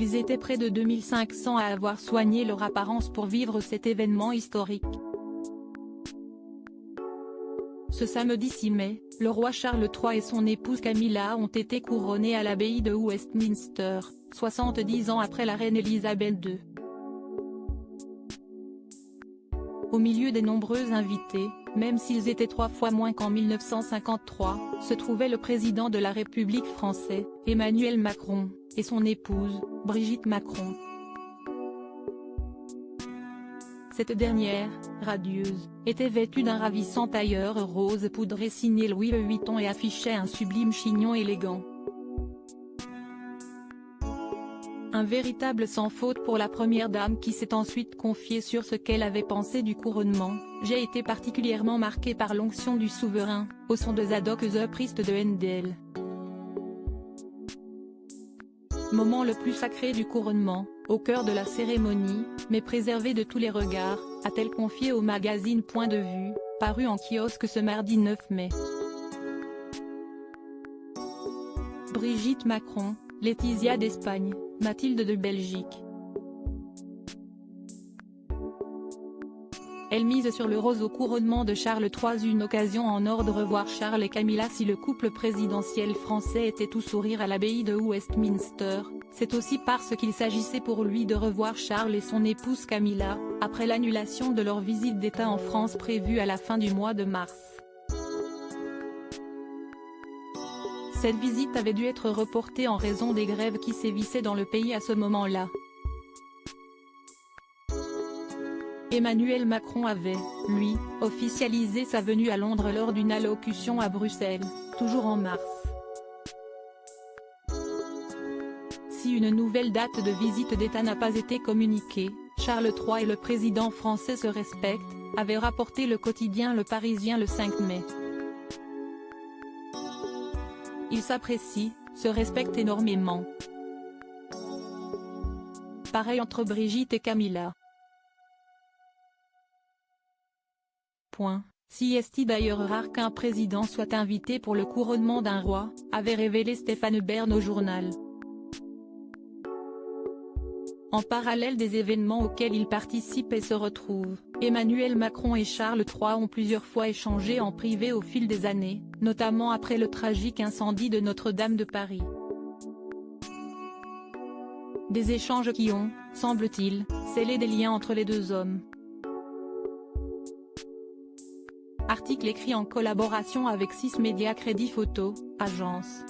Ils étaient près de 2500 à avoir soigné leur apparence pour vivre cet événement historique. Ce samedi 6 mai, le roi Charles III et son épouse Camilla ont été couronnés à l'abbaye de Westminster, 70 ans après la reine Elisabeth II. Au milieu des nombreux invités, même s'ils étaient 3 fois moins qu'en 1953, se trouvait le président de la République française, Emmanuel Macron, et son épouse, Brigitte Macron. Cette dernière, radieuse, était vêtue d'un ravissant tailleur rose poudré signé Louis Vuitton et affichait un sublime chignon élégant. Un véritable sans faute pour la première dame qui s'est ensuite confiée sur ce qu'elle avait pensé du couronnement. « J'ai été particulièrement marquée par l'onction du souverain, au son de Zadok the Priest de Handel. Moment le plus sacré du couronnement, au cœur de la cérémonie, mais préservé de tous les regards », a-t-elle confié au magazine Point de Vue, paru en kiosque ce mardi 9 mai. Brigitte Macron, Laetitia d'Espagne, Mathilde de Belgique. Elle mise sur le rose au couronnement de Charles III, une occasion en or de revoir Charles et Camilla. Si le couple présidentiel français était tout sourire à l'abbaye de Westminster, c'est aussi parce qu'il s'agissait pour lui de revoir Charles et son épouse Camilla, après l'annulation de leur visite d'État en France prévue à la fin du mois de mars. Cette visite avait dû être reportée en raison des grèves qui sévissaient dans le pays à ce moment-là. Emmanuel Macron avait, lui, officialisé sa venue à Londres lors d'une allocution à Bruxelles, toujours en mars. Si une nouvelle date de visite d'État n'a pas été communiquée, Charles III et le président français se respectent, avait rapporté le quotidien Le Parisien le 5 mai. Ils s'apprécient, se respectent énormément. Pareil entre Brigitte et Camilla. Si est d'ailleurs rare qu'un président soit invité pour le couronnement d'un roi, avait révélé Stéphane Bern au journal. En parallèle des événements auxquels il participe et se retrouve, Emmanuel Macron et Charles III ont plusieurs fois échangé en privé au fil des années, notamment après le tragique incendie de Notre-Dame de Paris. Des échanges qui ont, semble-t-il, scellé des liens entre les deux hommes. Article écrit en collaboration avec 6 Médias Crédit Photo, agence.